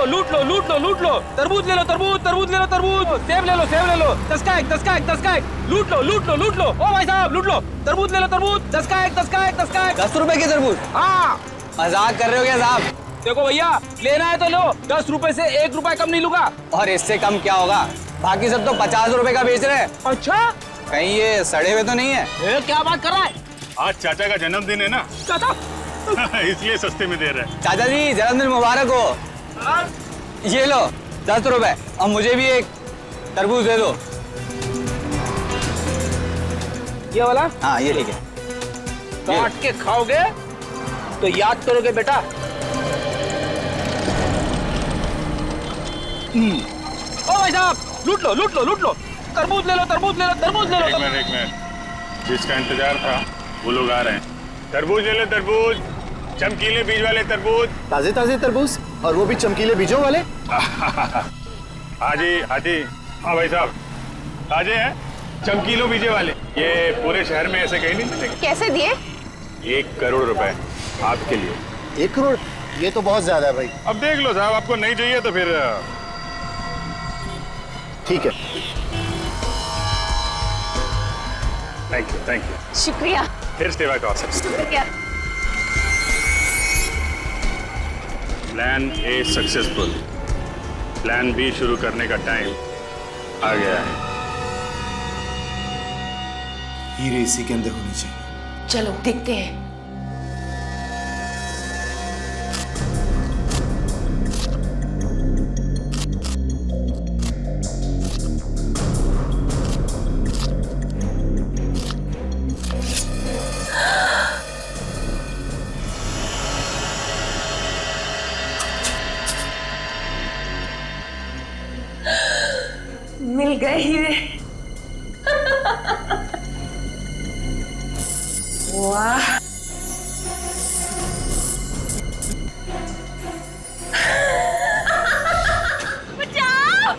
लूट लो लूट लो लूट लो। तरबूज ले लो तरबूज, तरबूज ले लो तरबूज, सेब ले लो सेब ले लो। 10 का एक, 10 का एक, 10 का एक। लूट लो लूट लो लूट लो। ओ भाई साहब लूट लो, तरबूज ले लो तरबूज, 10 का एक, 10 का एक, 10 का एक। 10 रुपए की तरबूज? हाँ मजाक कर रहे हो क्या साहब? देखो भैया, लेना है तो लो, 10 रुपए से 1 रुपया कम नहीं लूंगा। और इससे कम क्या होगा? बाकी सब तो 50 रुपए का बेच रहे हैं। अच्छा, कहीं ये सड़े हुए तो नहीं है? क्या बात कर रहा है? आज चाचा का जन्मदिन है ना, चाचा इसलिए सस्ते में दे रहे हैं। चाचा जी जन्मदिन मुबारक हो। ये लो 10 रुपए, और मुझे भी एक तरबूज दे दो। ये वाला? हाँ ये ठीक है। काट के खाओगे तो याद करोगे बेटा। ओ भाई साहब लूट लो लूट लो लूट लो। तरबूज ले लो तरबूज ले लो तरबूज ले लो। एक मिनट, जिसका इंतजार था वो लोग आ रहे हैं। तरबूज ले लो तरबूज, चमकीले बीज वाले तरबूज। ताजे ताजे तरबूज, और वो भी चमकीले बीजों वाले। हाजी हाजी, हाँ भाई साहब ताजे हैं, चमकीलों बीजे वाले। ये पूरे शहर में ऐसे कहीं नहीं मिलेंगे। कैसे दिए? 1 करोड़ रुपए आपके लिए। 1 करोड़? ये तो बहुत ज्यादा है भाई। अब देख लो साहब, आपको नहीं चाहिए तो फिर ठीक है। Thank you. शुक्रिया। फिर सेवा का अवसर। शुक्रिया। Plan A successful, plan B शुरू करने का टाइम आ गया है। हीरे इसी के अंदर होनी चाहिए। चलो देखते हैं। मिल गए हीरे। वाह, बचाओ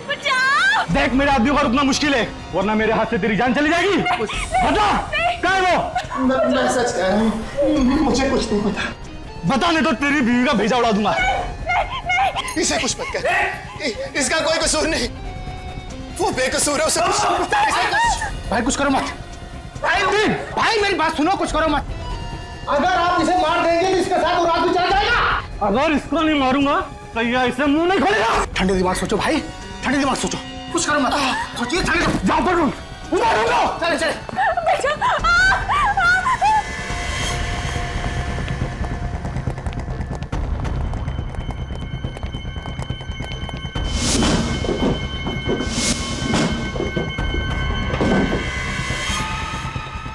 बचाओ। देख मेरे आदमी को रुकना मुश्किल है, वरना मेरे हाथ से तेरी जान चली जाएगी। बता क्या है वो? मैं सच कह रहा हूँ, मुझे कुछ नहीं पता। बता नहीं तो तेरी बीवी का भेजा उड़ा दूंगा। इसे कुछ मत कर, इसका कोई कसूर नहीं, वो बेकसूर है। उसे भाई कुछ करो मत। भाई मेरी बात सुनो, कुछ करो मत। अगर आप इसे मार देंगे तो इसके साथ वो रात भी चल जाएगा। अगर इसको नहीं मारूंगा तो ये इसे मुंह नहीं खोलेगा। ठंडे दिमाग सोचो भाई, ठंडे दिमाग सोचो, कुछ करो मत। सोचिए, जाओ पर चले चले।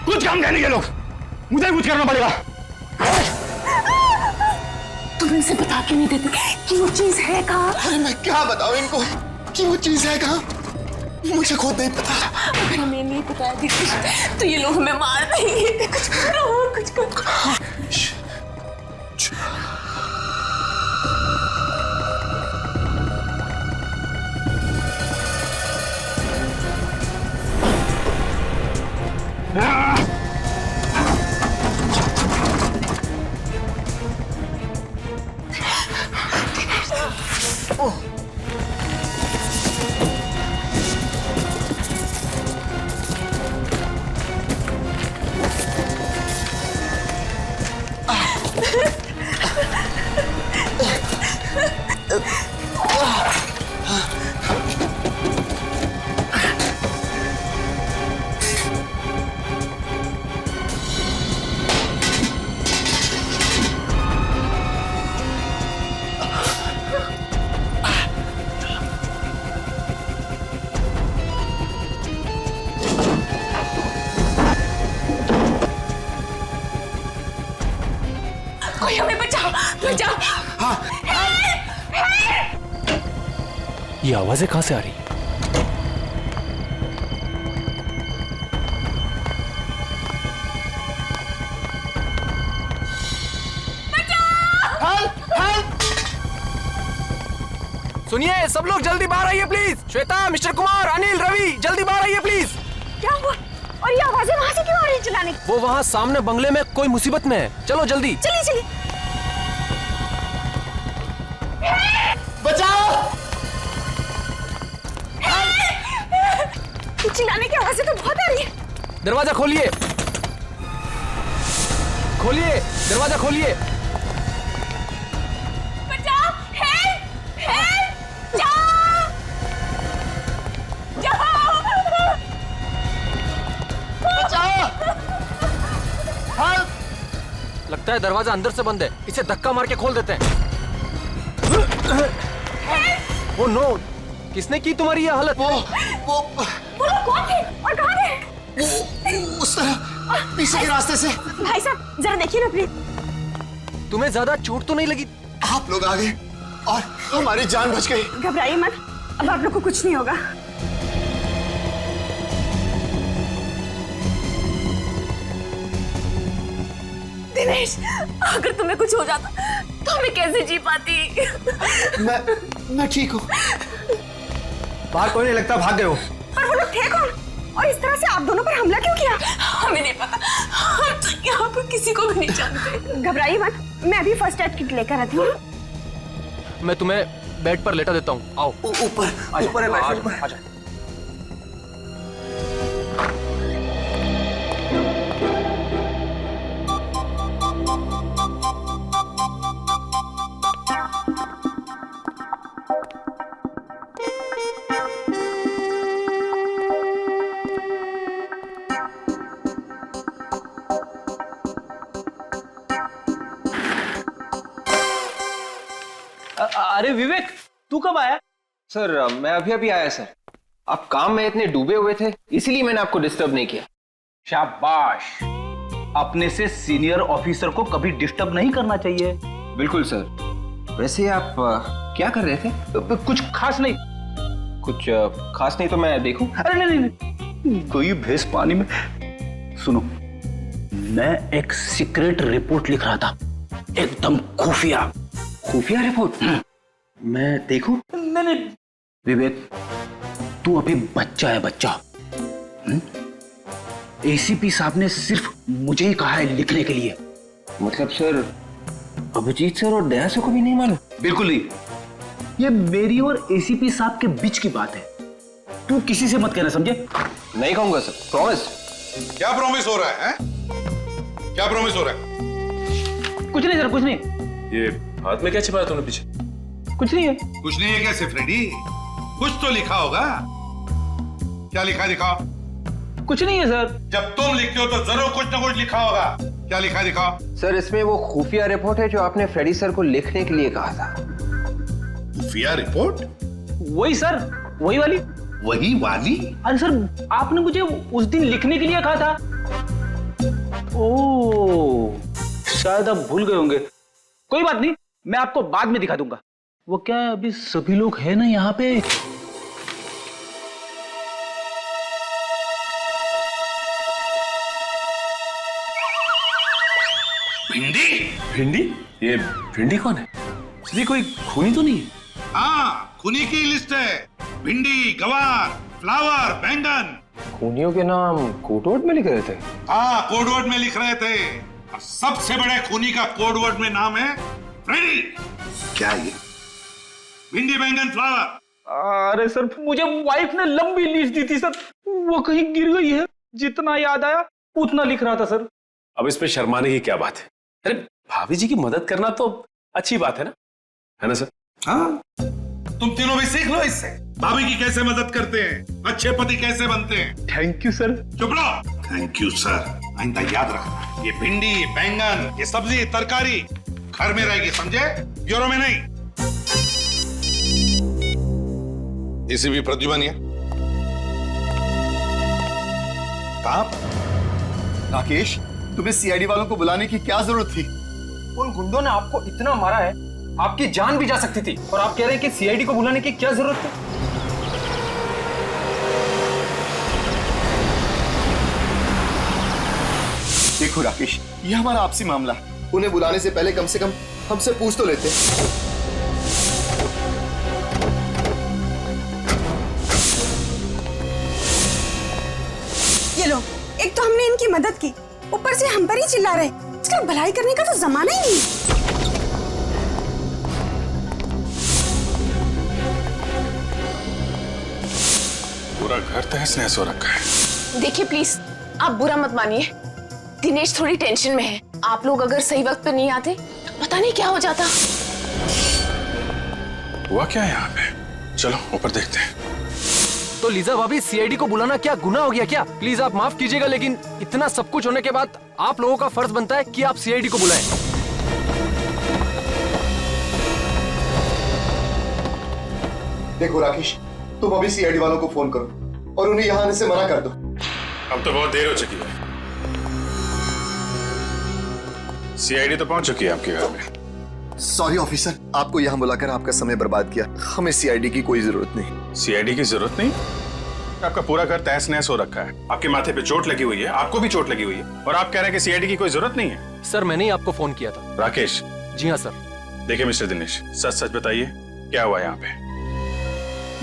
कुछ काम नहीं ये लोग, मुझे कुछ करना पड़ेगा। तुम इनसे बता क्यों नहीं देते कि वो चीज है कहाँ? अरे मैं क्या बताऊं इनको कि वो चीज है कहाँ? मुझे खुद नहीं पता। अगर हमें नहीं बताया दीदी तो ये लोग हमें मार देंगे। कुछ करो, कुछ करो। कोई हमें बचाओ बचाओ। हाँ। ये आवाजें कहां से आ रही? सुनिए सब लोग जल्दी बाहर आइए प्लीज। श्वेता, मिस्टर कुमार, अनिल, रवि जल्दी बाहर आइए प्लीज। क्या हुआ? और ये आवाजें वहां से क्यों आ रही है चिल्लाने? वो वहाँ सामने बंगले में कोई मुसीबत में है। चलो जल्दी। चलिए चलिए। चिल्लाने की आवाजें तो बहुत आ रही है। दरवाजा खोलिए, खोलिए, दरवाजा खोलिए। बचाओ, हेल्प, हेल्प, जाओ, जाओ, लगता है दरवाजा अंदर से बंद है, इसे धक्का मार के खोल देते हैं। ओ नो, किसने की तुम्हारी ये हालत? वो वो लोग कौन थे और कहाँ थे? उस तरह पीछे के रास्ते से। भाई साहब जरा देखिए ना प्लीज। तुम्हें ज्यादा चोट तो नहीं लगी? आप लोग आ गए और हमारी जान बच गई। घबराइए मत, अब आप लोग को कुछ नहीं होगा। दिनेश, अगर तुम्हें कुछ हो जाता तो मैं कैसे जी पाती? मैं ठीक हूँ। बाहर कोई नहीं लगता, भाग गए हो। पर वो लोग थे कौन और इस तरह से आप दोनों पर हमला क्यों किया? हमें नहीं पता, हम तो यहाँ पर किसी को भी नहीं जानते। घबराइए मत, मैं अभी फर्स्ट एड किट लेकर आती हूँ। मैं तुम्हें बेड पर लेटा देता हूँ, आओ। ऊपर है बेड। आजा। अरे विवेक, तू कब आया? सर मैं अभी अभी आया सर। आप काम में इतने डूबे हुए थे, इसीलिए मैंने आपको डिस्टर्ब नहीं किया। शाबाश, अपने से सीनियर ऑफिसर को कभी डिस्टर्ब नहीं करना चाहिए। बिल्कुल सर। वैसे आप क्या कर रहे थे? कुछ खास नहीं। कुछ खास नहीं तो मैं देखूं? अरे नहीं नहीं, कोई भैंस पानी में। सुनो, मैं एक सीक्रेट रिपोर्ट लिख रहा था, एकदम खुफिया। खुफिया रिपोर्ट? मैं देखूं? नहीं नहीं विवेक, तू अभी बच्चा है, बच्चा। एसीपी साहब ने सिर्फ मुझे ही कहा है लिखने के लिए। मतलब सर, अभिजीत सर और दया सर को भी नहीं मालूम? बिल्कुल नहीं, ये मेरी और एसीपी साहब के बीच की बात है। तू किसी से मत कहना, समझे? नहीं कहूंगा सर, प्रॉमिस। क्या प्रॉमिस हो रहा है? क्या प्रॉमिस हो रहा है? कुछ नहीं सर, कुछ नहीं। ये हाथ में क्या छिपाया तुमने पीछे? कुछ नहीं है। कुछ नहीं है कैसे फ्रेडी? कुछ तो लिखा होगा। क्या लिखा दिखाओ? कुछ नहीं है सर। जब तुम लिखते हो तो जरूर कुछ ना कुछ लिखा होगा। क्या लिखा दिखाओ? सर इसमें वो खुफिया रिपोर्ट है जो आपने फ्रेडी सर को लिखने के लिए कहा था। खुफिया रिपोर्ट? वही सर, वही वाली। वही वाली? अरे सर, आपने मुझे उस दिन लिखने के लिए कहा था। ओह, शायद आप भूल गए होंगे। कोई बात नहीं, मैं आपको बाद में दिखा दूंगा। वो क्या है, अभी सभी लोग हैं ना यहाँ पे। भिंडी? भिंडी? ये भिंडी कौन है? ये कोई खूनी तो नहीं है? हाँ, खूनी की लिस्ट है। भिंडी, गवार, फ्लावर, बैंगन। खूनियों के नाम कोडवर्ड में लिख रहे थे? हाँ, कोडवर्ड में लिख रहे थे। और सबसे बड़े खूनी का कोडवर्ड में नाम है फ्रेडी। क्या ये? भिंडी, बैंगन, फ्लावर। अरे सर, मुझे वाइफ ने लंबी लिस्ट दी थी सर, वो कहीं गिर गई है। जितना याद आया उतना लिख रहा था सर। अब इस पे शर्माने की क्या बात है? अरे भाभी जी की मदद करना तो अच्छी बात है ना सर? हाँ, तुम तीनों भी सीख लो इससे। भाभी की कैसे मदद करते हैं, अच्छे पति कैसे बनते हैं। Thank you sir. चुप रहो। Thank you sir. आइंदा याद रखना, ये भिंडी, बैंगन, ये सब्जी, तरकारी घर में रहेगी, समझे? ब्यूरो में नहीं। एसीपी प्रद्युमन है। कहाँ? राकेश, तुम्हें सीआईडी वालों को बुलाने की क्या जरूरत थी? उन गुंडों ने आपको इतना मारा है, आपकी जान भी जा सकती थी, और आप कह रहे हैं कि सीआईडी को बुलाने की क्या जरूरत है? देखो राकेश, ये हमारा आपसी मामला है। उन्हें बुलाने से पहले कम से कम हमसे पूछ तो लेते। ये लो, एक तो हमने इनकी मदद की, ऊपर से हम पर ही चिल्ला रहे। इसका भलाई करने का तो जमाना ही नहीं। पूरा घर तहस नहस हो रखा है। देखिए प्लीज, आप बुरा मत मानिए, दिनेश थोड़ी टेंशन में है। आप लोग अगर सही वक्त पे नहीं आते तो पता नहीं क्या हो जाता। हुआ क्या है यहाँ पे? चलो ऊपर देखते हैं। तो लीजा भाभी, सीआईडी को बुलाना क्या गुनाह हो गया क्या? प्लीज आप माफ कीजिएगा, लेकिन इतना सब कुछ होने के बाद आप लोगों का फर्ज बनता है कि आप सीआईडी को बुलाएं। देखो राकेश, तुम अभी सीआईडी वालों को फोन करो और उन्हें यहाँ आने से मना कर दो। अब तो बहुत देर हो चुकी है। सीआईडी तो पहुंच चुकी है आपके घर में। सॉरी ऑफिसर, आपको यहाँ बुलाकर आपका समय बर्बाद किया। हमें सीआईडी की कोई जरूरत नहीं। सीआईडी की जरूरत नहीं? आपका पूरा घर तहस नहस हो रखा है, आपके माथे पे चोट लगी हुई है, आपको भी चोट लगी हुई है, और आप कह रहे हैं कि सीआईडी की कोई जरूरत नहीं है। सर मैंने ही आपको फोन किया था। राकेश। जी हाँ सर। देखिए मिस्टर दिनेश, सच सच बताइए क्या हुआ यहाँ पे?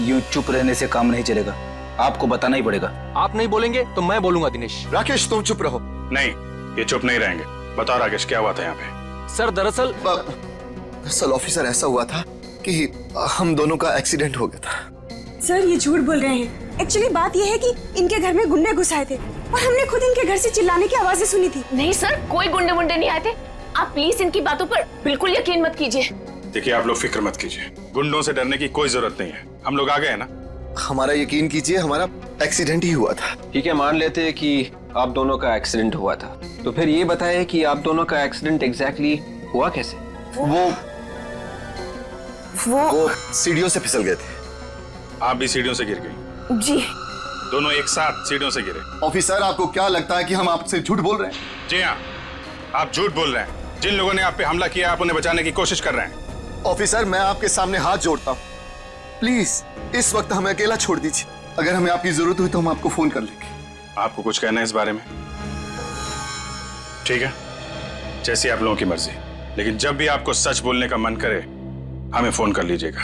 यूं चुप रहने से काम नहीं चलेगा, आपको बताना ही पड़ेगा। आप नहीं बोलेंगे तो मैं बोलूंगा दिनेश। राकेश तुम चुप रहो। नहीं, ये चुप नहीं रहेंगे। बताओ राकेश, क्या हुआ था यहाँ पे? सर दरअसल ऑफिसर ऐसा हुआ था कि हम दोनों का एक्सीडेंट हो गया था। सर ये झूठ बोल रहे हैं। एक्चुअली बात ये है कि इनके घर में गुंडे घुस आए थे और हमने खुद इनके घर से चिल्लाने की आवाजें सुनी थी। नहीं सर, कोई गुंडे वुंडे नहीं आए थे। आप प्लीज इनकी बातों पर बिल्कुल यकीन मत कीजिए। देखिए आप लोग फिक्र मत कीजिए, गुंडों से डरने की कोई जरूरत नहीं है। हम लोग आ गए ना। हमारा यकीन कीजिए, हमारा एक्सीडेंट ही हुआ था। ठीक है, मान लेते हैं कि आप दोनों का एक्सीडेंट हुआ था, तो फिर ये बताएं कि आप दोनों का एक्सीडेंट एग्जैक्टली हुआ कैसे? वो सीढ़ियों से फिसल गए थे। आप भी सीढ़ियों से गिर गई? जी। दोनों एक साथ सीढ़ियों से गिरे? ऑफिसर आपको क्या लगता है कि हम आपसे झूठ बोल रहे हैं? जी हाँ, आप झूठ बोल रहे हैं। जिन लोगों ने आप पे हमला किया, आप उन्हें बचाने की कोशिश कर रहे हैं। ऑफिसर मैं आपके सामने हाथ जोड़ता हूँ, प्लीज इस वक्त हमें अकेला छोड़ दीजिए। अगर हमें आपकी जरूरत हुई तो हम आपको फोन कर लेंगे। आपको कुछ कहना है इस बारे में? ठीक है, जैसी आप लोगों की मर्जी, लेकिन जब भी आपको सच बोलने का मन करे हमें फोन कर लीजिएगा।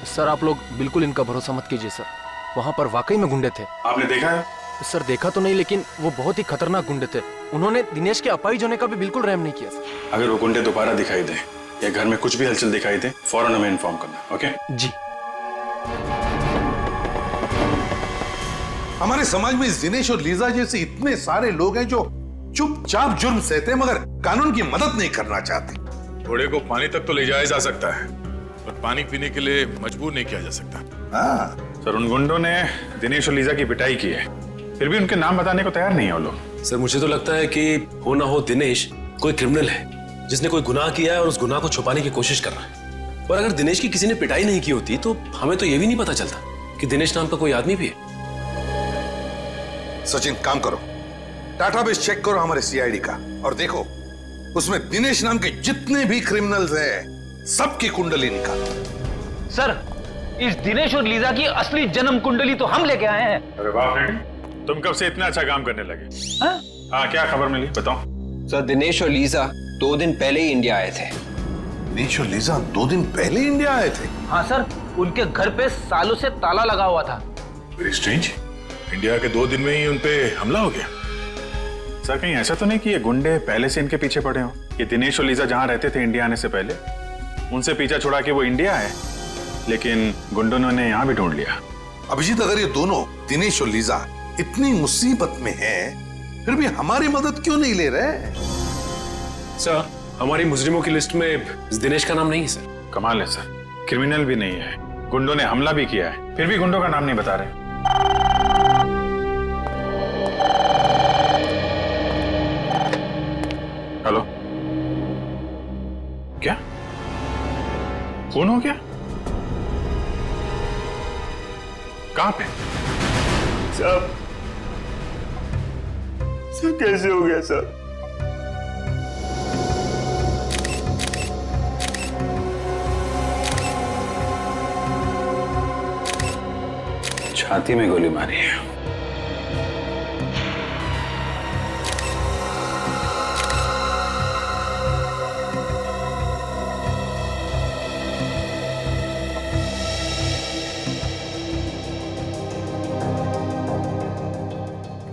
सर आप लोग बिल्कुल इनका भरोसा मत कीजिए सर। वहाँ पर वाकई में गुंडे थे। आपने देखा है? सर देखा तो नहीं, लेकिन वो बहुत ही खतरनाक गुंडे थे। उन्होंने दिनेश के अपाहिज होने का भी बिल्कुल रहम नहीं किया सर। अगर वो गुंडे दोबारा दिखाई दे या घर में कुछ भी हलचल दिखाई दे, फौरन हमें इन्फॉर्म करना। ओके जी। हमारे समाज में दिनेश और लीजा जैसे इतने सारे लोग हैं जो चुपचाप जुर्म सहते हैं मगर कानून की मदद नहीं करना चाहते। घोड़े को पानी तक तो ले जाया जा सकता है, पर पानी पीने के लिए मजबूर नहीं किया जा सकता। हाँ सर, उन गुंडों ने दिनेश और लीजा की पिटाई की है, फिर भी उनके नाम बताने को तैयार नहीं है वो लोग। सर मुझे तो लगता है कि हो ना हो दिनेश कोई क्रिमिनल है जिसने कोई गुनाह किया है और उस गुनाह को छुपाने की कोशिश कर रहा है। और अगर दिनेश की किसी ने पिटाई नहीं की होती तो हमें तो ये भी नहीं पता चलता कि दिनेश नाम का कोई आदमी भी है। सचिन काम करो, डाटाबेस चेक करो हमारे सीआईडी का और देखो उसमें दिनेश नाम के जितने भी क्रिमिनल्स हैं सबकी कुंडली निकालो। सर इस दिनेश और लीजा की असली जन्म कुंडली तो हम लेके आए हैं। अरे वाह फ्रेंड, तुम कब से इतना अच्छा काम करने लगे? हाँ, क्या खबर मिली बताओ। सर दिनेश और लीजा 2 दिन पहले ही इंडिया आए थे। दिनेश और लीजा 2 दिन पहले इंडिया आए थे? हाँ सर, उनके घर पे सालों से ताला लगा हुआ था। वेरी स्ट्रेंज, इंडिया के 2 दिन में ही उनपे हमला हो गया। सर कहीं ऐसा तो नहीं कि ये गुंडे पहले से इनके पीछे पड़े हों? ये दिनेश और लीजा जहां रहते थे इंडिया आने से पहले, उनसे पीछा छुड़ा के वो इंडिया आए, लेकिन गुंडों ने यहाँ भी ढूंढ लिया। अभिजीत, अगर ये दोनों दिनेश और लीजा इतनी मुसीबत में हैं, फिर भी हमारी मदद क्यों नहीं ले रहे? सर हमारी मुजरिमों की लिस्ट में दिनेश का नाम नहीं है सर। कमाल है सर, क्रिमिनल भी नहीं है, गुंडों ने हमला भी किया है, फिर भी गुंडों का नाम नहीं बता रहे। हेलो, क्या फोन हो गया? कहां पे? सब कैसे हो गया सर? छाती में गोली मारी है।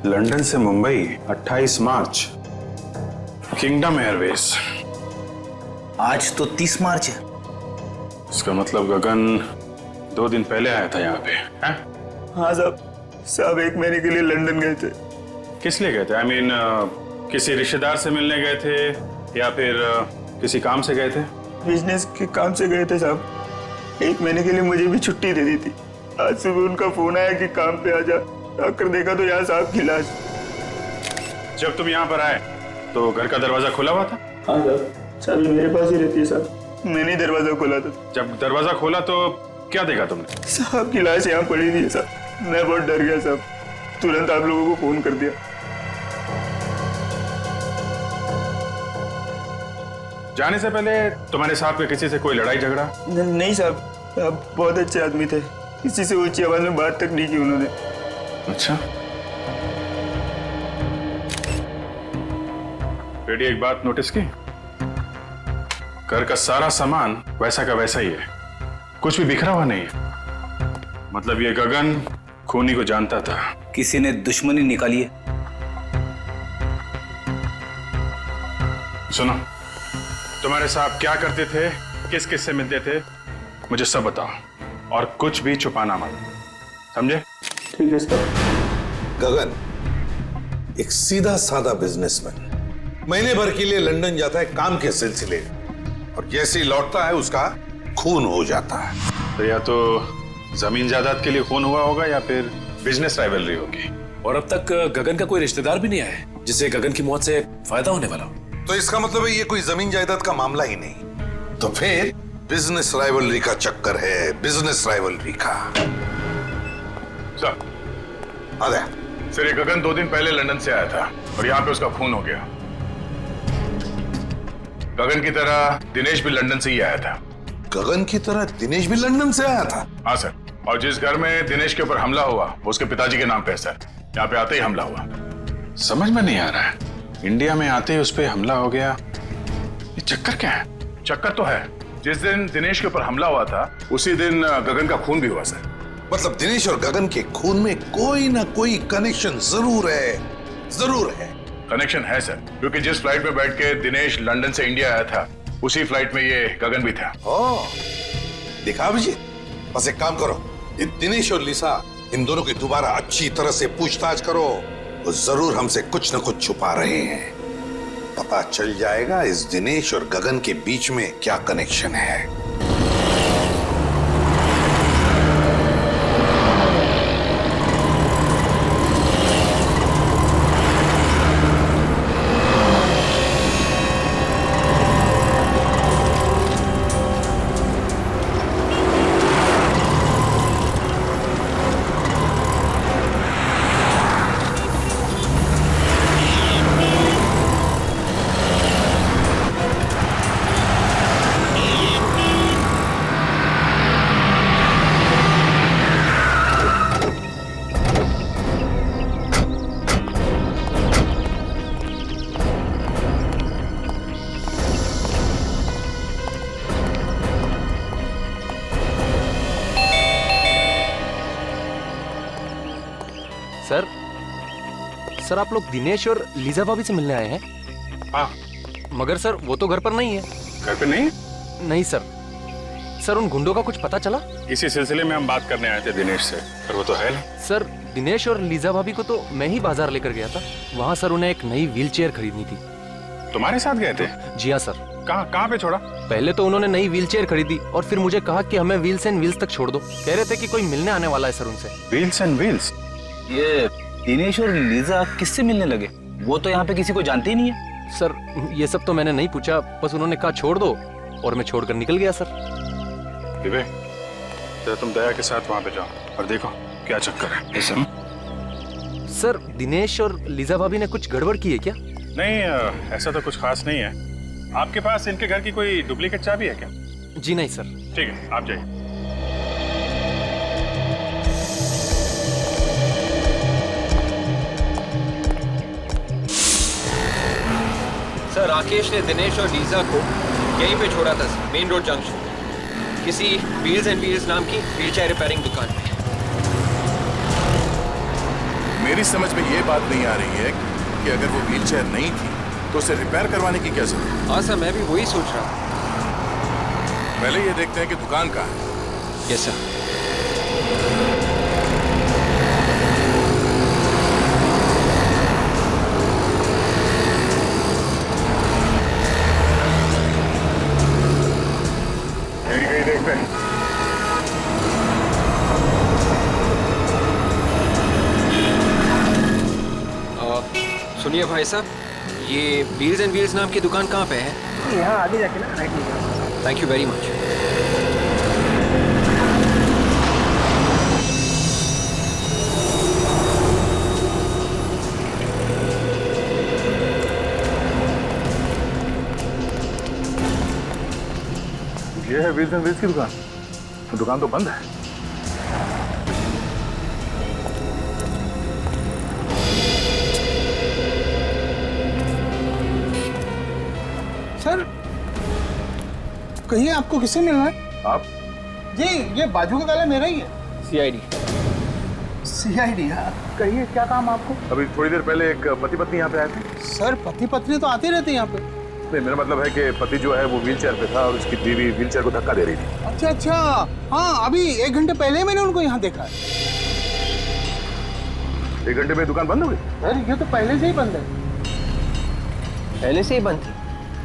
लंदन से मुंबई 28 मार्च, किंगडम एयरवेज। आज तो 30 मार्च है। इसका मतलब गगन 2 दिन पहले आया था यहाँ पे, हैं? हाँ साहब 1 महीने के लिए लंदन गए थे। किस लिए गए थे? आई मीन किसी रिश्तेदार से मिलने गए थे या फिर किसी काम से गए थे? बिजनेस के काम से गए थे साहब। 1 महीने के लिए मुझे भी छुट्टी दे दी थी। आज सुबह उनका फोन आया कि काम पे आ जा। आकर देखा तो यहाँ साहब की लाश। जब तुम यहाँ पर आए तो घर का दरवाजा खुला हुआ था? हाँ साहब, चाबी मेरे पास ही रहती है साहब। मैंने दरवाजा खोला था। जब दरवाजा खोला तो क्या देखा तुमने? साहब की लाश यहाँ पड़ी थी साहब। मैं बहुत डर गया साहब, तुरंत आप लोगों को फोन कर दिया। जाने से पहले तुम्हारे साथ में किसी से कोई लड़ाई झगड़ा? नहीं साहब, आप बहुत अच्छे आदमी थे। किसी से ऊंची आवाज में बात तक नहीं की उन्होंने। अच्छा। बेटी एक बात नोटिस की? घर का सारा सामान वैसा का वैसा ही है, कुछ भी बिखरा हुआ नहीं है। मतलब ये गगन खूनी को जानता था। किसी ने दुश्मनी निकाली है। सुनो, तुम्हारे साहब क्या करते थे, किस किस से मिलते थे, मुझे सब बताओ और कुछ भी छुपाना मत, समझे? ठीक है सर। गगन एक सीधा साधा बिजनेसमैन, महीने भर के लिए लंदन जाता है काम के सिलसिले, और जैसे ही लौटता है उसका खून हो जाता है। तो या तो जमीन जायदाद के लिए खून हुआ होगा या फिर बिजनेस राइवलरी होगी। और अब तक गगन का कोई रिश्तेदार भी नहीं आया है जिससे गगन की मौत से फायदा होने वाला हो। तो इसका मतलब है ये कोई जमीन जायदाद का मामला ही नहीं, तो फिर बिजनेस राइवलरी का चक्कर है, बिजनेस राइवलरी का। सर, अरे सर ये गगन 2 दिन पहले लंदन से आया था और यहाँ पे उसका खून हो गया। गगन की तरह दिनेश भी लंदन से ही आया था। गगन की तरह दिनेश भी लंदन से आया था? हाँ सर, और जिस घर में दिनेश के ऊपर हमला हुआ वो उसके पिताजी के नाम पे है सर। यहाँ पे आते ही हमला हुआ। समझ में नहीं आ रहा है, इंडिया में आते ही उस पर हमला हो गया, ये चक्कर क्या है? चक्कर तो है, जिस दिन दिनेश के ऊपर हमला हुआ था उसी दिन गगन का खून भी हुआ सर। मतलब दिनेश और गगन के खून में कोई ना कोई कनेक्शन जरूर है, जरूर है। कनेक्शन है सर, क्योंकि जिस फ्लाइट में बैठ के दिनेश लंदन से इंडिया आया था उसी फ्लाइट में ये गगन भी था। देखा अभिजीत, बस एक काम करो, ये दिनेश और लिसा इन दोनों की दोबारा अच्छी तरह से पूछताछ करो। वो जरूर हमसे कुछ न कुछ छुपा रहे हैं। पता चल जाएगा इस दिनेश और गगन के बीच में क्या कनेक्शन है। सर आप लोग दिनेश और लीजा भाभी से मिलने आए हैं? हाँ। मगर सर वो तो घर पर नहीं है। घर पे नहीं? नहीं सर। सर उन गुंडों का कुछ पता चला? इसी सिलसिले में हम बात करने आए थे दिनेश से, पर वो तो है नहीं। सर दिनेश और लीजा भाभी को तो मैं ही बाजार लेकर गया था। वहाँ सर उन्हें एक नई व्हील चेयर खरीदनी थी। तुम्हारे साथ गए थे? जी हाँ सर। कहाँ पे छोड़ा? पहले तो उन्होंने नई व्हील चेयर खरीदी और फिर मुझे कहा कि हमें व्हील्स एंड व्हील्स तक छोड़ दो। कह रहे थे कि कोई मिलने आने वाला है सर उनसे। Wheels and wheels? ये दिनेश और लीजा किससे मिलने लगे? वो तो यहाँ पे किसी को जानते ही नहीं है। सर ये सब तो मैंने नहीं पूछा, बस उन्होंने कहा छोड़ दो और मैं छोड़कर निकल गया सर। विवेक, तो तुम दया के साथ वहां पे जाओ और देखो क्या चक्कर है। सर दिनेश और लीजा भाभी ने कुछ गड़बड़ की है क्या? नहीं, ऐसा तो कुछ खास नहीं है। आपके पास इनके घर की कोई डुप्लीकेट चाबी है क्या? जी नहीं सर। ठीक है, आप जाइए। सर राकेश ने दिनेश और लीजा को यहीं पे छोड़ा था सर, मेन रोड जंक्शन, किसी व्हील्स एंड व्हील्स नाम की व्हील चेयर रिपेयरिंग दुकान में। मेरी समझ में ये बात नहीं आ रही है कि अगर वो व्हीलचेयर नहीं थी तो उसे रिपेयर करवाने की क्या जरूरत? हाँ सर, मैं भी वही सोच रहा हूँ। पहले ये देखते हैं कि दुकान कहाँ है। Yes sir. कहीं देखते हैं। सुनिए भाई साहब, ये व्हील्स एंड व्हील्स नाम की दुकान कहाँ पे है? यहाँ आगे जाके ना राइट लीजिए। Thank you very much. ये है व्हील्स एंड व्हील्स की दुकान। तो दुकान तो बंद है। सर, कहिए आपको किससे मिलना है? आप? जी, ये बाजू का काला मेरा ही है। CID। CID? कहिए क्या काम आपको? अभी थोड़ी देर पहले एक पति पत्नी यहाँ पे आए थे। सर, पति पत्नी तो आते रहते हैं यहाँ पे। नहीं, मेरा मतलब है कि पति जो है वो व्हीलचेयर पे था और उसकी बीवी व्हीलचेयर को धक्का दे रही थी। अच्छा अच्छा, हाँ अभी 1 घंटे पहले मैंने उनको यहाँ देखा है। 1 घंटे में दुकान बंद हो गई? सर, ये तो पहले से ही बंद है। पहले से ही बंद थी?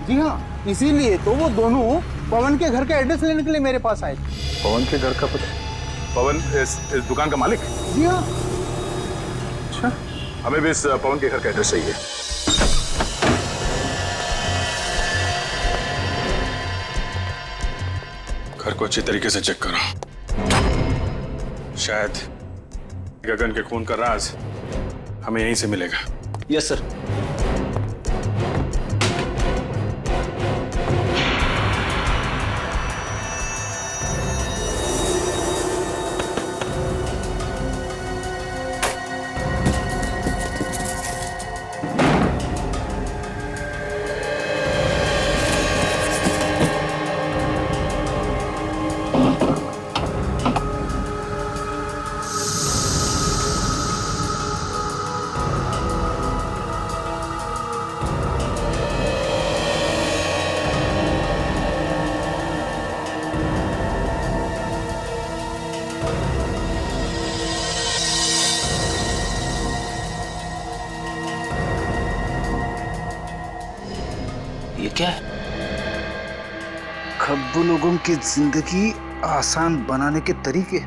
जी हाँ, इसीलिए तो वो दोनों पवन के घर का एड्रेस लेने के लिए मेरे पास आए थे। पवन के घर का पता? पवन इस दुकान का मालिक? जी हाँ। अच्छा, हमें भी इस पवन के घर का एड्रेस चाहिए। घर को अच्छी तरीके से चेक करो। शायद गगन के खून का राज हमें यहीं से मिलेगा। Yes sir. ये क्या है? खब्बू लोगों की जिंदगी आसान बनाने के तरीके।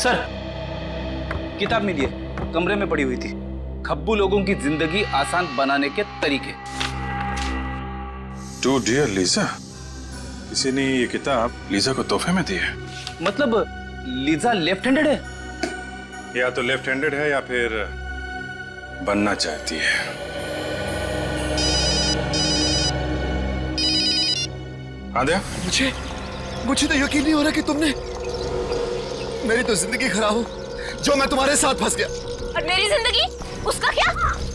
सर, किताब मिली है, कमरे में पड़ी हुई थी। खब्बू लोगों की जिंदगी आसान बनाने के तरीके। टू डियर लीजा, किसी ने ये किताब लीजा को तोहफे में दी है। मतलब लीजा लेफ्ट हैंडेड है? या तो लेफ्ट हैंडेड है या फिर बनना चाहती है। आद्या, मुझे तो यकीन नहीं हो रहा कि तुमने मेरी तो जिंदगी खराब हो, जो मैं तुम्हारे साथ फंस गया। और मेरी जिंदगी? उसका क्या?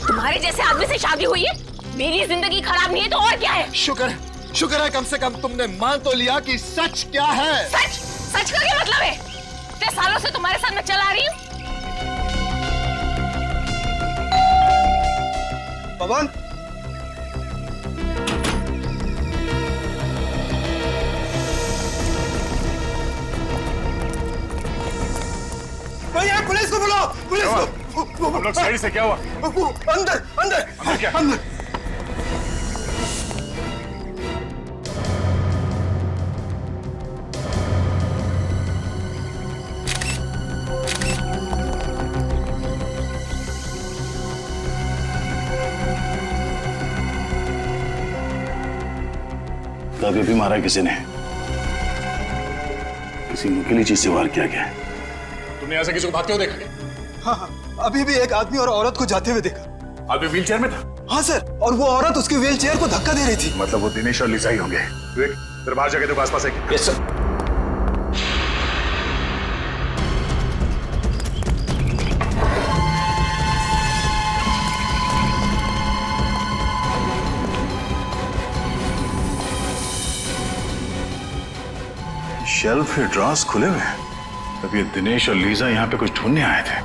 तुम्हारे जैसे आदमी से शादी हुई है। मेरी जिंदगी खराब नहीं है तो और क्या है? शुक्र है कम से कम तुमने मान तो लिया कि सच क्या है। सच का क्या मतलब है? इतने सालों से तुम्हारे साथ मैं चला रही हूँ। पवन, भैया पुलिस को बुलाओ, पुलिस को। हम लोग साइड से क्या हुआ? अंदर क्या? तभी भी मारा किसी ने, किसी नुकीली चीज से वार किया गया। तुमने यहाँ से किसी को भागते हुए देखा क्या? हाँ, अभी भी एक आदमी और औरत को जाते हुए देखा। आदमी व्हीलचेयर में था? हाँ सर, और वो औरत उसके व्हीलचेयर को धक्का दे रही थी। मतलब वो दिनेश और लीजा ही होंगे। विवेक, तेरे बाहर जाके देखो आसपास है क्या? Yes sir. शेल्फ के ड्रॉर्स खुले हुए हैं। तब ये दिनेश और लीजा यहाँ पे कुछ ढूंढने आए थे।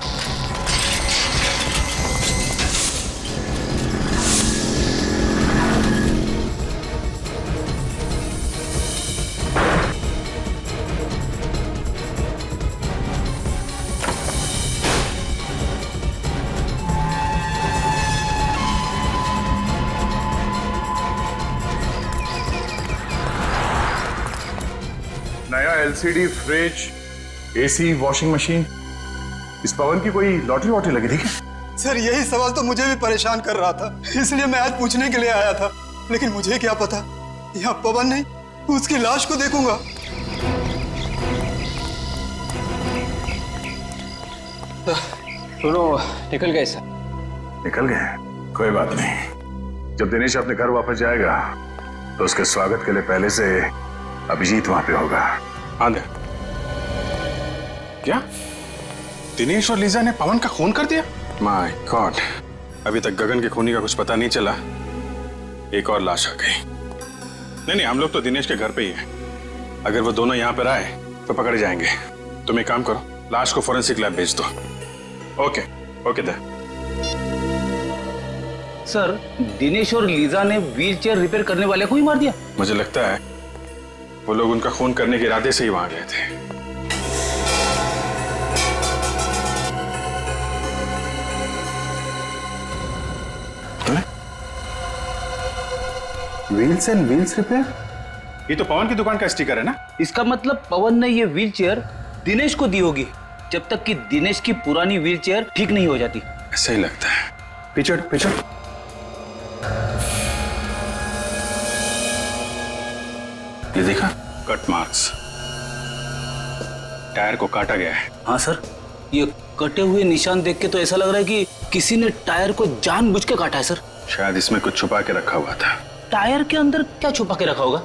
नया LCD fridge, AC, washing machine, इस पवन की कोई लॉटरी वॉटरी लगी थी क्या? सर यही सवाल तो मुझे भी परेशान कर रहा था, इसलिए मैं आज पूछने के लिए आया था। लेकिन मुझे क्या पता यहाँ पवन नहीं, उसकी लाश को देखूंगा। दोनों निकल गए सर। निकल गए? कोई बात नहीं। जब दिनेश अपने घर वापस जाएगा तो उसके स्वागत के लिए पहले से अभिजीत वहां पे होगा। आंधे क्या दिनेश और लीजा ने पवन का खून कर दिया? माय गॉड, अभी तक गगन के खूनी का कुछ पता नहीं चला, एक और लाश आ गई। नहीं, हम लोग तो दिनेश के घर पे ही हैं। अगर वो दोनों यहाँ पर आए तो पकड़े जाएंगे। तुम एक काम करो, लाश को फोरेंसिक लैब भेज दो। ओके ओके दे। सर, दिनेश और लीजा ने व्हीलचेयर रिपेयर करने वाले को ही मार दिया? मुझे लगता है वो लोग उनका खून करने के इरादे से ही वहां गए थे। व्हील्स एंड व्हील्स रिपेयर, ये तो पवन की दुकान का स्टिकर है ना? इसका मतलब पवन ने ये व्हीलचेयर दिनेश को दी होगी, जब तक कि दिनेश की पुरानी व्हीलचेयर ठीक नहीं हो जाती। ऐसा ही लगता है। पीछे पीछे। ये देखा, कट मार्क्स, टायर को काटा गया है। हाँ सर, ये कटे हुए निशान देख के तो ऐसा लग रहा है कि किसी ने टायर को जानबूझ के काटा है सर। शायद इसमें कुछ छुपा के रखा हुआ था। टायर के अंदर क्या छुपा के रखा होगा?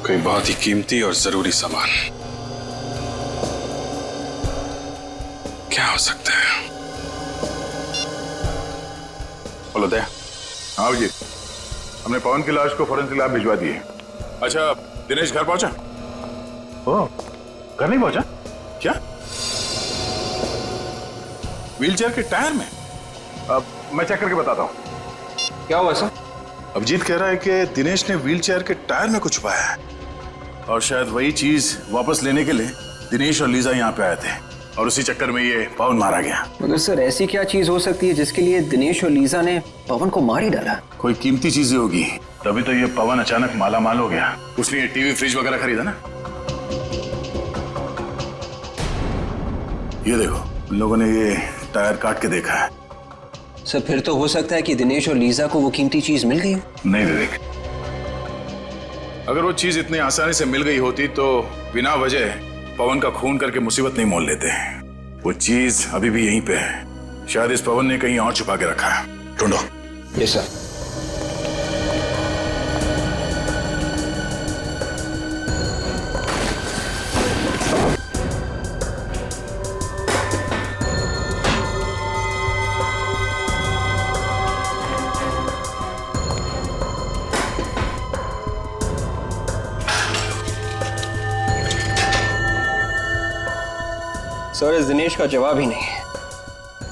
कोई बहुत ही कीमती और जरूरी सामान। क्या हो सकता है? बोलो दया। हाँ जी, हमने पवन की लाश को फोरेंसिक लैब भिजवा दी है। अच्छा, दिनेश घर पहुंचा? ओ, घर नहीं पहुंचा? क्या? व्हीलचेयर के टायर में? अब मैं चेक करके बताता हूं। क्या हुआ सर? अभिजीत कह रहा है कि दिनेश ने व्हीलचेयर के टायर में कुछ छुपाया है और शायद वही चीज वापस लेने के लिए दिनेश और लीजा यहाँ पे आए थे और उसी चक्कर में ये पवन मारा गया। मगर सर ऐसी क्या चीज हो सकती है जिसके लिए दिनेश और लीजा ने पवन को मार ही डाला? कोई कीमती चीजें होगी, तभी तो ये पवन अचानक माला माल हो गया। उसने ये टीवी फ्रिज वगैरह खरीदा ना। ये देखो, उन लोगों ने ये टायर काट के देखा है। सर फिर तो हो सकता है कि दिनेश और लीजा को वो कीमती चीज मिल गई। नहीं विवेक, अगर वो चीज इतनी आसानी से मिल गई होती तो बिना वजह पवन का खून करके मुसीबत नहीं मोल लेते। वो चीज अभी भी यहीं पे है। शायद इस पवन ने कहीं और छुपा के रखा है। ढूंढो। Yes sir. सर इस दिनेश का जवाब ही नहीं।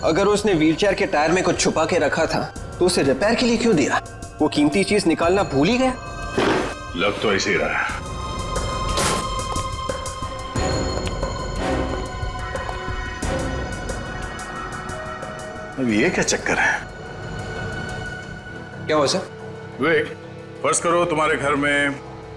अगर उसने व्हीलचेयर के टायर में कुछ छुपा के रखा था तो उसे रिपेयर के लिए क्यों दिया? वो कीमती चीज निकालना भूल ही गया। लग तो ऐसे ही रहा है। अब ये क्या चक्कर है? क्या हुआ सर? विवेक, फर्ज करो तुम्हारे घर में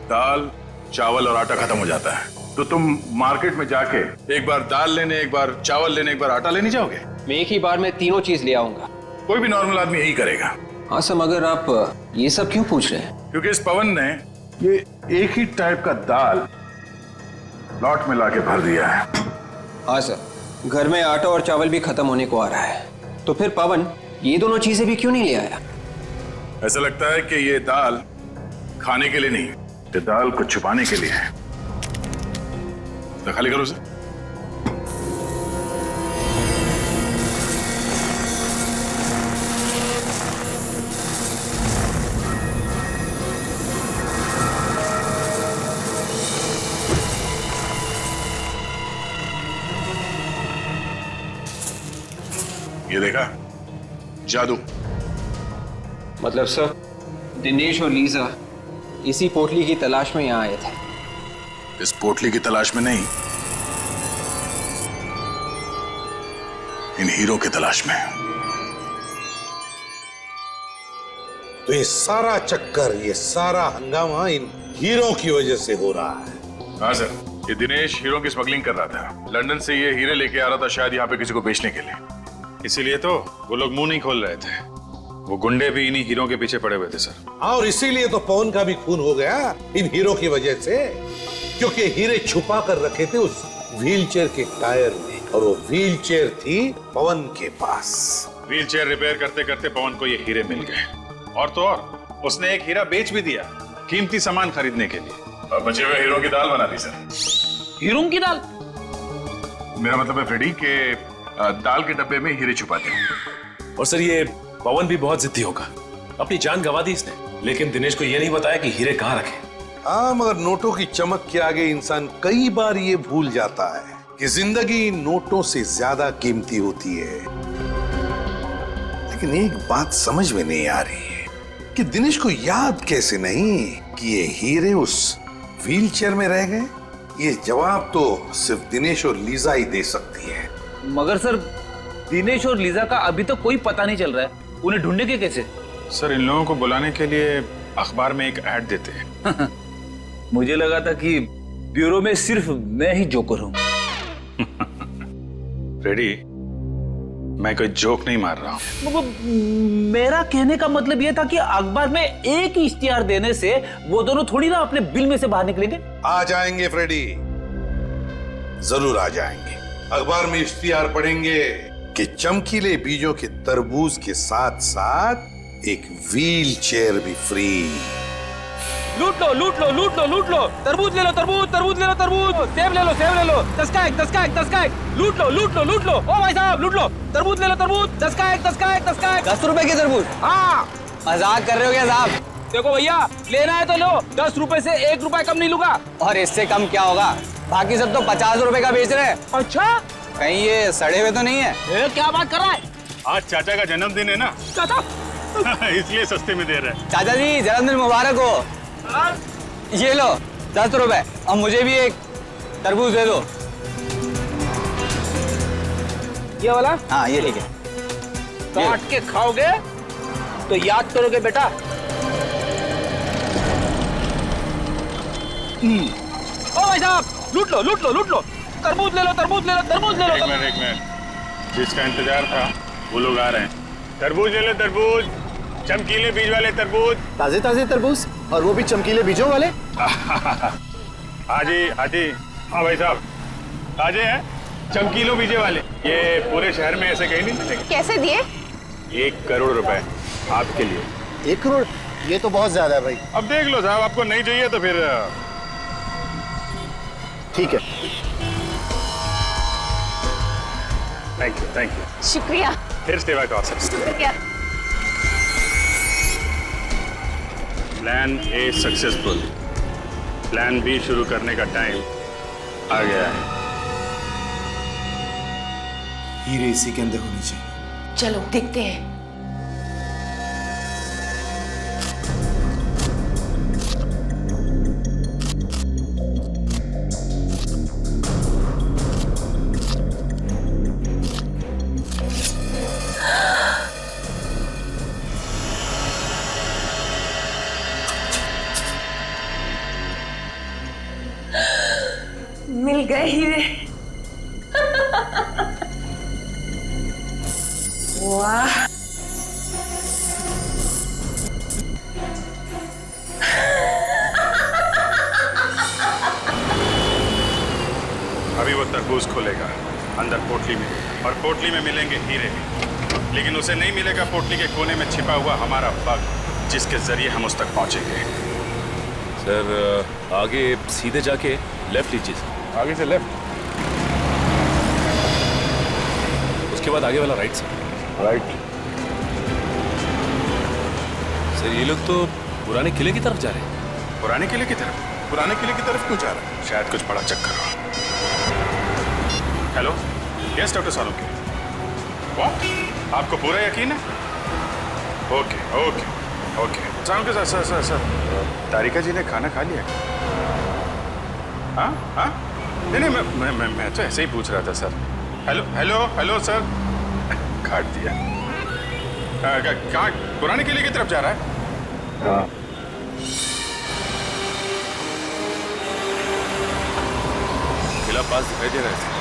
दाल, चावल और आटा खत्म हो जाता है, तो तुम मार्केट में जाके एक बार दाल लेने, एक बार चावल लेने, एक बार आटा लेने जाओगे? मैं एक ही बार में तीनों चीज ले आऊंगा। कोई भी नॉर्मल आदमी यही करेगा। हाँ सर, मगर आप ये सब क्यों पूछ रहे हैं? क्योंकि इस पवन ने ये एक ही टाइप का दाल लॉट में लाके भर दिया है। हाँ सर, घर में आटा और चावल भी खत्म होने को आ रहा है, तो फिर पवन ये दोनों चीजें भी क्यों नहीं ले आया? ऐसा लगता है कि ये दाल खाने के लिए नहीं, ये दाल को छुपाने के लिए है। तो खाली करो उसे। ये देखा, जादू। मतलब सर, दिनेश और लीजा इसी पोटली की तलाश में यहाँ आए थे। इस पोटली की तलाश में नहीं, इन हीरो की तलाश में। तो ये सारा चक्कर, ये सारा हंगामा इन हीरो की वजह से हो रहा है। हाँ सर, ये दिनेश हीरो की स्मगलिंग कर रहा था। लंदन से ये हीरे लेके आ रहा था, शायद यहाँ पे किसी को बेचने के लिए। इसीलिए तो वो लोग मुंह नहीं खोल रहे थे। वो गुंडे भी इन्हीं हीरो के पीछे पड़े हुए थे सर। हाँ, और इसीलिए तो पवन का भी खून हो गया इन हीरो की वजह से, क्योंकि हीरे छुपा कर रखे थे उस व्हीलचेयर के टायर में, और वो व्हीलचेयर थी पवन के पास। व्हीलचेयर रिपेयर करते करते पवन को ये हीरे मिल गए, और तो और उसने एक हीरा बेच भी दिया कीमती सामान खरीदने के लिए, और बचे हुए हीरो की दाल बना दी सर। हीरो की दाल? मेरा मतलब है फ्रेडी के दाल के डब्बे में हीरे छुपा दिए। और सर ये पवन भी बहुत जिद्दी होगा, अपनी जान गंवा दी इसने, लेकिन दिनेश को ये नहीं बताया कि हीरे कहाँ रखे। हाँ, मगर नोटों की चमक के आगे इंसान कई बार ये भूल जाता है कि जिंदगी नोटों से ज्यादा कीमती होती है। लेकिन एक बात समझ में नहीं आ रही है कि दिनेश को याद कैसे नहीं कि ये हीरे उस व्हीलचेयर में रह गए। ये जवाब तो सिर्फ दिनेश और लीजा ही दे सकती है। मगर सर, दिनेश और लीजा का अभी तक कोई पता नहीं चल रहा है, उन्हें ढूंढने के कैसे? सर, इन लोगों को बुलाने के लिए अखबार में एक ऐड देते हैं। मुझे लगा था कि ब्यूरो में सिर्फ मैं ही जोकर हूं। फ्रेडी, मैं कोई जोक नहीं मार रहा हूं। मेरा कहने का मतलब यह था कि अखबार में एक ही इश्तिहार देने से वो दोनों थोड़ी ना अपने बिल में से बाहर निकलेंगे। आ जाएंगे फ्रेडी, जरूर आ जाएंगे। अखबार में इश्तिहार पढ़ेंगे कि चमकीले बीजों के तरबूज के साथ साथ एक व्हील चेयर भी फ्री। लूट लो लूट लो लूट लो लूट लो, तरबूज ले लो तरबूज, तरबूज ले लो तरबूज, सेब ले लो सेब ले लो, 10 का एक 10 का एक 10 का एक, लूट लो लूट लो लूट लो। ओ भाई साहब लूट लो, तरबूज ले लो तरबूज, 10 का एक 10 का एक 10 का एक। 10 रुपए की तरबूज? हाँ, मजाक कर रहे हो क्या साहब? देखो भैया, लेना है तो लो, 10 रुपए से 1 रुपए कम नहीं लूंगा। और इससे कम क्या होगा? बाकी सब तो 50 रुपए का बेच रहे हैं। अच्छा, कहीं ये सड़े हुए तो नहीं है? क्या बात कर रहा है? आज चाचा का जन्मदिन है ना, चाचा इसलिए सस्ते में दे रहे हैं। चाचा जी जन्मदिन मुबारक हो। ये लो 10 रुपए, और मुझे भी एक तरबूज दे दो। ये वाला? हाँ ये ठीक है। काट के खाओगे तो याद करोगे बेटा। ओ भाई साहब, लूट लो लूट लो लूट लो, तरबूज ले लो तरबूज ले लो तरबूज ले लो। एक मिनट, जिसका इंतजार था वो लोग आ रहे हैं। तरबूज ले लो तरबूज, चमकीले बीज वाले तरबूज। ताजे ताजे तरबूज, और वो भी चमकीले बीजों वाले। हाजी हाजी, हाँ भाई साहब, ताजे हैं, चमकीलो बीजे वाले। ये पूरे शहर में ऐसे कहीं नहीं मिलेंगे। कैसे दिए? 1 करोड़ रुपए आपके लिए। 1 करोड़? ये तो बहुत ज्यादा है भाई। अब देख लो साहब, आपको नहीं चाहिए तो फिर ठीक है। Thank you thank you. शुक्रिया। फिर सेवा का अवसर। शुक्रिया। Plan A successful, plan B शुरू करने का टाइम आ गया है। हीरे इसी के अंदर होनी चाहिए। चलो देखते हैं। मिल गए हीरे। वाह, अभी वो तरबूज खोलेगा, अंदर पोटली में, और पोटली में मिलेंगे हीरे, लेकिन उसे नहीं मिलेगा पोटली के कोने में छिपा हुआ हमारा बग, जिसके जरिए हम उस तक पहुंचेंगे। सर आगे सीधे जाके लेफ्ट लीजिए। आगे से लेफ्ट, उसके बाद आगे वाला राइट से। राइट। सर ये लोग तो पुराने किले की तरफ जा रहे हैं। पुराने किले की तरफ? पुराने किले की तरफ क्यों जा रहा है? शायद कुछ बड़ा चक्कर हो। हेलो, यस डॉक्टर सालोकी। व्हाट? आपको पूरा यकीन है? Okay okay okay. Sir sir sir sir Tarika ji ने खाना खा लिया? हाँ हाँ, नहीं मैं तो ऐसे ही पूछ रहा था sir. Hello hello hello sir. काट दिया। कहाँ पुराने किले की तरफ जा रहा है? हाँ। किला पास दिखाई दे रहा है।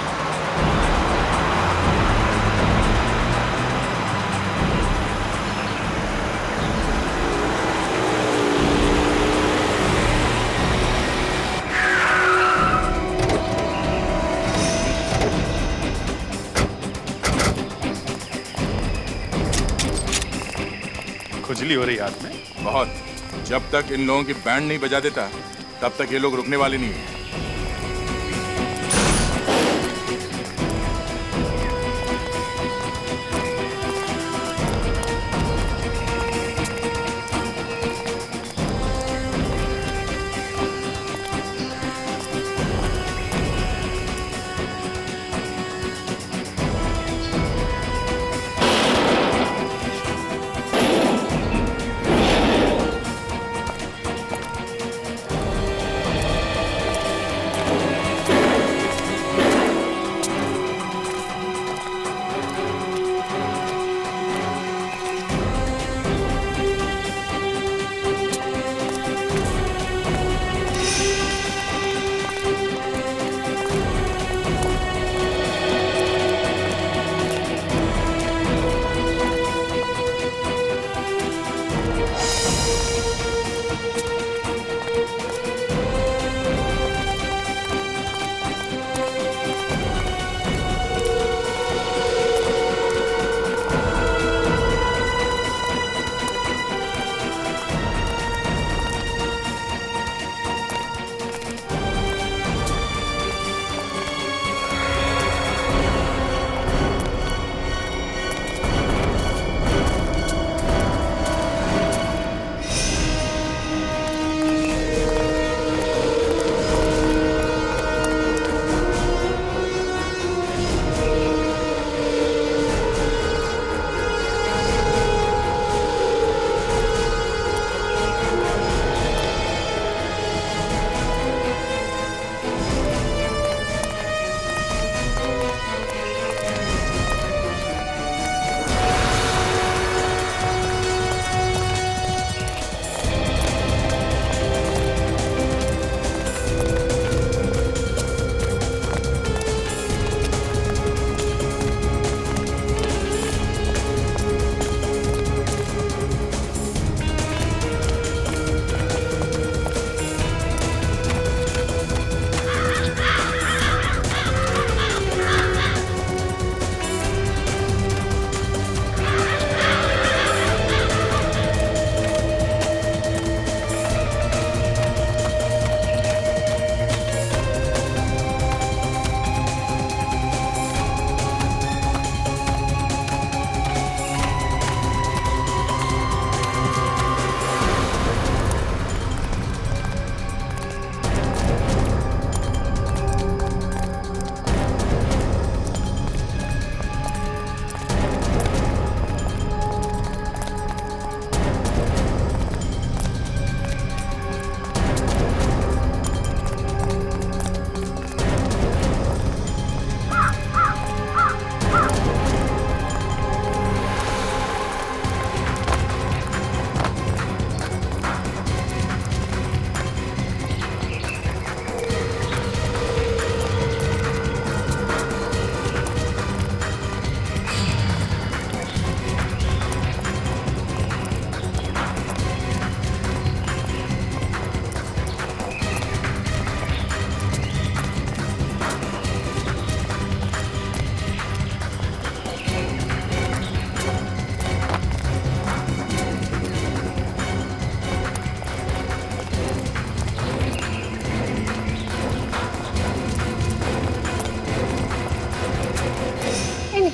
खुजली हो रही हाथ में बहुत। जब तक इन लोगों की बैंड नहीं बजा देता तब तक ये लोग रुकने वाले नहीं है।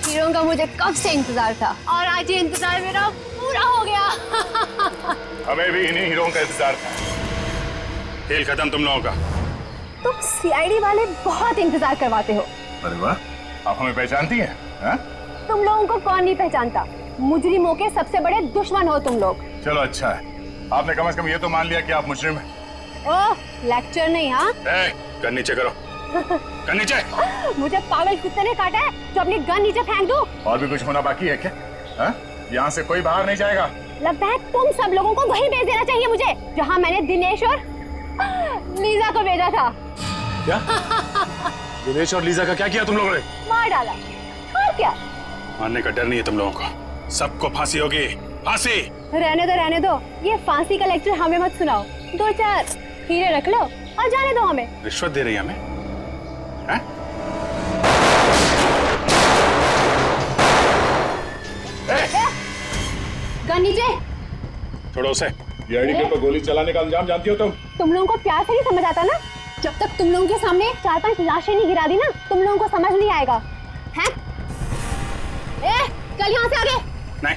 हीरो का मुझे कब से इंतजार था और आज ये इंतजार मेरा पूरा हो गया। हमें भी इन्हीं हीरों का इंतजार था। खेल खत्म तुम लोगों का। तुम सीआईडी वाले बहुत इंतजार करवाते हो। अरे वाह, आप हमें पहचानती हैं? तुम लोगों को कौन नहीं पहचानता। मुजरिमों के सबसे बड़े दुश्मन हो तुम लोग। चलो अच्छा है, आपने कम से कम ये तो मान लिया कि आप मुजरिम हैं। ओह, लेक्चर नहीं। हाँ, गन नीचे करो, गन नीचे। मुझे पागल कुत्ते ने काटा है जो अपनी गन नीचे फेंक दूं। और भी कुछ होना बाकी है क्या? यहाँ से कोई बाहर नहीं जाएगा। लगता है तुम सब लोगों को वहीं भेज देना चाहिए मुझे, जहाँ मैंने दिनेश और लीजा को भेजा था। क्या? दिनेश और लीजा का क्या किया तुम लोगों ने? मार डाला। और क्या? मारने का डर नहीं है तुम लोगों को, सबको फांसी होगी, फांसी। रहने दो, ये फांसी का लेक्चर हमें मत सुनाओ। 2-4 हीरे रख लो और जाने दो हमें। रिश्वत दे रही है हमें? हैं? गन नीचे। छोड़ो उसे। डीआईडी के ऊपर गोली चलाने का अंजाम जानती हो तुम लोगों को प्यार से नहीं समझ आता ना। जब तक तुम लोगों के सामने 4-5 लाशें नहीं गिरा दी ना, तुम लोगों को समझ नहीं आएगा। हैं? चल यहाँ से आगे। नहीं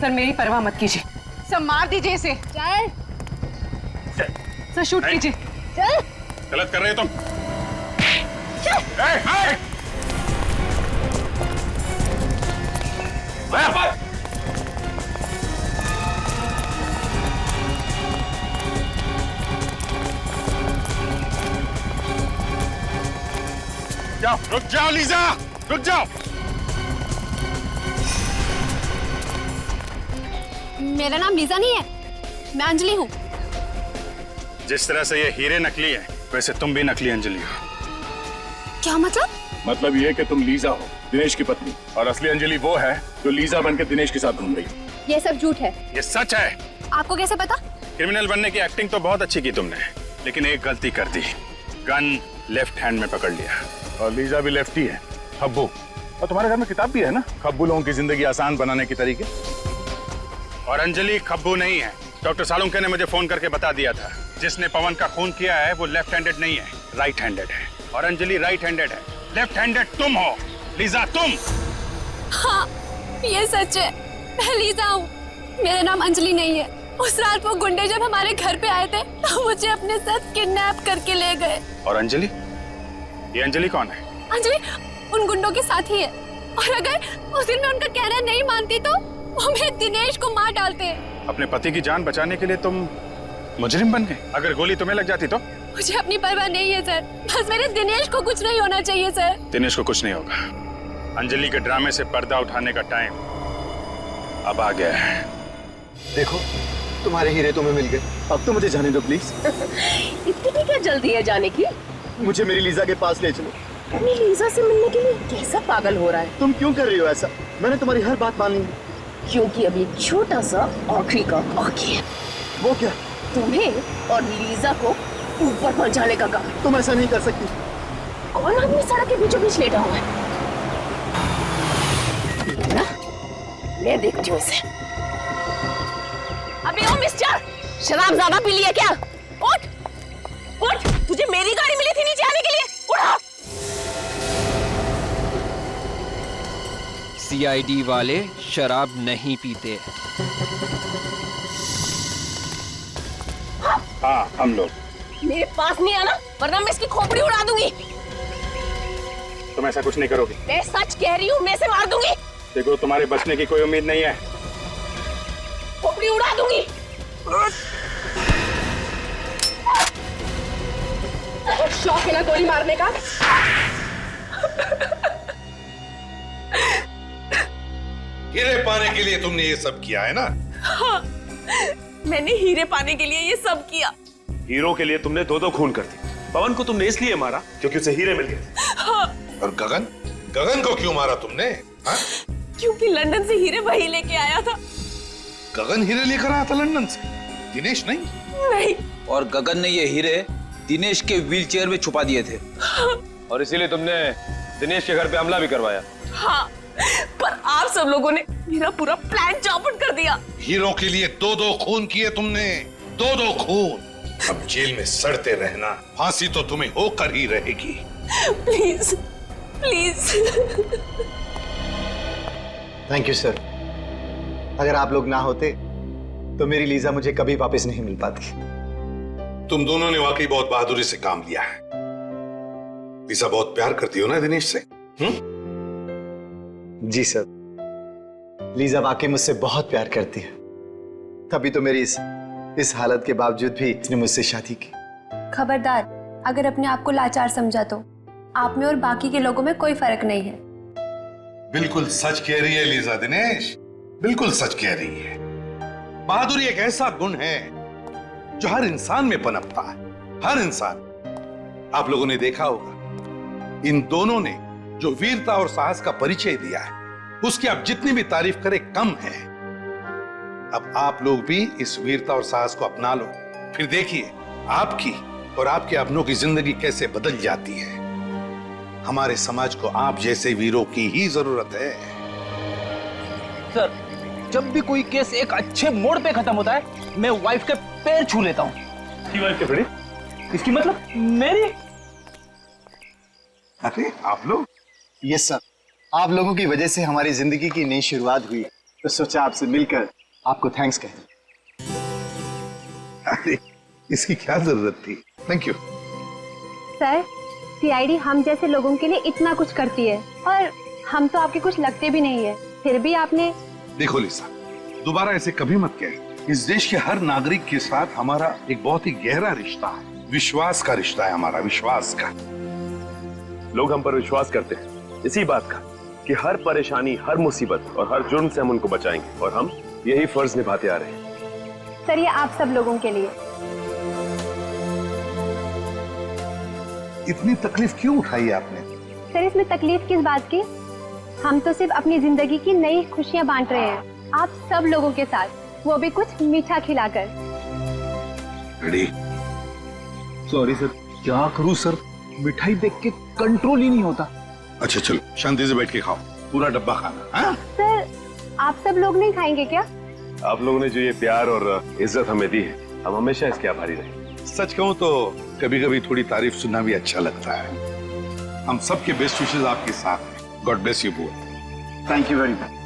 सर मेरी परवाह मत कीजिए, सर मार दीजिए इसे। चल सर शूट कीजिए। चल। गलत कर रहे हो तुम। जाओ, रुक जाओ लीजा, रुक जाओ। मेरा नाम लीजा नहीं है, मैं अंजलि हूँ। जिस तरह से ये हीरे नकली है, वैसे तुम भी नकली अंजलि हो। क्या मतलब? मतलब ये कि तुम लीजा हो, दिनेश की पत्नी, और असली अंजलि वो है जो लीजा बनकर दिनेश के साथ घूम रही है। ये सब झूठ है। ये सच है। आपको कैसे पता? क्रिमिनल बनने की एक्टिंग तो बहुत अच्छी की तुमने, लेकिन एक गलती कर दी, गन लेफ्ट हैंड में पकड़ लिया। और लीजा भी लेफ्टी है, खब्बू। और तुम्हारे घर में किताब भी है ना, खब्बू लोगों की जिंदगी आसान बनाने के तरीके। और अंजलि खब्बू नहीं है, डॉक्टर सालुंके ने मुझे फोन करके बता दिया था। जिसने पवन का खून किया है वो लेफ्ट हैंडेड नहीं है, राइट हैंडेड है। और अंजलि राइट हैंडेड है, लेफ्ट हैंडेड तुम हो लीजा, तुम। हाँ, ये सच है, मैं लीजा हूँ, मेरा नाम अंजलि नहीं है। उस रात वो गुंडे जब हमारे घर पे आए थे तो मुझे अपने साथ किडनैप करके ले गए। और अंजलि? ये अंजलि कौन है? अंजलि उन गुंडों के साथ ही है, और अगर उस दिन मैं उनका कहना नहीं मानती तो वो मेरे दिनेश को मार डालते। अपने पति की जान बचाने के लिए तुम मुजरिम बन गए? अगर गोली तुम्हें लग जाती तो? मुझे अपनी परवाह नहीं है सर, बस मेरे दिनेश को कुछ नहीं होना चाहिए सर। दिनेश को कुछ नहीं होगा। अंजलि के ड्रामे से पर्दा उठाने का टाइम अब आ गया है। देखो तुम्हारे हीरे तुम्हें मिल गए, अब तो मुझे जाने दो प्लीज। इतनी क्या जल्दी है जाने की? मुझे मेरी लीजा के पास ले चलो। अपनी लीजा से मिलने के लिए कैसा पागल हो रहा है? तुम क्यों कर रही हो ऐसा? मैंने तुम्हारी हर बात मान ली। क्योंकि अभी एक छोटा सा आखिरी काम बाकी है। वो क्या? तुम्हें और लीजा को ऊपर पहुंचाने का काम। तुम ऐसा नहीं कर सकती। कौन आदमी सड़क के बीचों बीच लेटा हुआ है? मैं देखती हूँ इसे। अबे ओ मिस्टर, शराब ज्यादा पी लिया क्या? उठ, उठ, तुझे मेरी गाड़ी मिली थी नीचे आने के लिए, उठा। सीआईडी वाले शराब नहीं पीते। हाँ, हम लोग। मेरे पास नहीं आना, वरना मैं इसकी खोपड़ी उड़ा दूंगी। तुम ऐसा कुछ नहीं करोगी। मैं सच कह रही हूँ, मैं इसे मार दूंगी। देखो तुम्हारे बचने की कोई उम्मीद नहीं है। खोपड़ी उड़ा दूंगी। शौक है ना गोली मारने का? हीरे पाने के लिए तुमने ये सब किया है ना? हाँ, मैंने हीरे पाने के लिए ये सब किया। हीरो के लिए तुमने 2-2 खून कर दी। पवन को तुमने इसलिए मारा क्योंकि उसे हीरे मिल गए। हाँ। और गगन? गगन को क्यों मारा तुमने? हाँ? क्योंकि लंदन से हीरे वही लेके आया था। गगन हीरे लेकर आया था लंदन से, दिनेश नहीं? नहीं। और गगन ने ये हीरे दिनेश के व्हीलचेयर में छुपा दिए थे। हाँ। और इसीलिए तुमने दिनेश के घर पे हमला भी करवाया। हाँ, पर आप सब लोगों ने मेरा पूरा प्लान चौपट कर दिया। हीरो के लिए 2-2 खून किए तुमने, 2-2 खून। अब जेल में सड़ते रहना, फांसी तो तुम्हें होकर ही रहेगी। Please, please. Thank you sir. अगर आप लोग ना होते तो मेरी लीजा मुझे कभी वापस नहीं मिल पाती। तुम दोनों ने वाकई बहुत बहादुरी से काम लिया है। लीजा बहुत प्यार करती हो ना दिनेश से? जी सर। लीजा वाकई मुझसे बहुत प्यार करती है, तभी तो मेरी इस हालत के बावजूद भी इसने मुझसे शादी की। खबरदार, अगर अपने आप को लाचार समझा तो आप में और बाकी के लोगों में कोई फर्क नहीं है। बिल्कुल सच कह रही है लीजा दिनेश, बिल्कुल सच कह रही है। बहादुरी एक ऐसा गुण है जो हर इंसान में पनपता है, हर इंसान। आप लोगों ने देखा होगा, इन दोनों ने जो वीरता और साहस का परिचय दिया है, उसकी आप जितनी भी तारीफ करें कम है। अब आप लोग भी इस वीरता और साहस को अपना लो, फिर देखिए आपकी और आपके अपनों की जिंदगी कैसे बदल जाती है। हमारे समाज को आप जैसे वीरों की ही जरूरत है। सर, जब भी कोई केस एक अच्छे मोड़ पे खत्म होता है, मैं वाइफ के पैर छू लेता हूँ। वाइफ के बड़े इसकी मतलब मेरी? अरे आप लोग? यस सर, आप लोगों की वजह से हमारी जिंदगी की नई शुरुआत हुई, तो सोचा आपसे मिलकर आपको थैंक्स कहें। अरे इसकी क्या जरूरत थी, थैंक यू। सर, सीआईडी हम जैसे लोगों के लिए इतना कुछ करती है और हम तो आपके कुछ लगते भी नहीं है, फिर भी आपने। देखो लिसा, दोबारा ऐसे कभी मत कहे। इस देश के हर नागरिक के साथ हमारा एक बहुत ही गहरा रिश्ता है, विश्वास का रिश्ता है हमारा, विश्वास का। लोग हम पर विश्वास करते हैं इसी बात का कि हर परेशानी, हर मुसीबत और हर जुर्म से हम उनको बचाएंगे, और हम यही फर्ज निभाते आ रहे हैं। सर, ये आप सब लोगों के लिए। इतनी तकलीफ क्यों उठाई आपने? सर, इसमें तकलीफ किस बात की? हम तो सिर्फ अपनी जिंदगी की नई खुशियां बांट रहे हैं आप सब लोगों के साथ, वो भी कुछ मीठा खिलाकर। सॉरी सर, क्या करूं सर, मिठाई देख के कंट्रोल ही नहीं होता। अच्छा चलो, शांति से बैठ के खाओ, पूरा डब्बा खाना। हाँ? सर, आप सब लोग नहीं खाएंगे क्या? आप लोगों ने जो ये प्यार और इज्जत हमें दी है, हम हमेशा इसके आभारी रहेंगे। सच कहूं तो कभी कभी थोड़ी तारीफ सुनना भी अच्छा लगता है। हम सबके बेस्ट विशेस आपके साथ हैं। God bless you both. Thank you very much.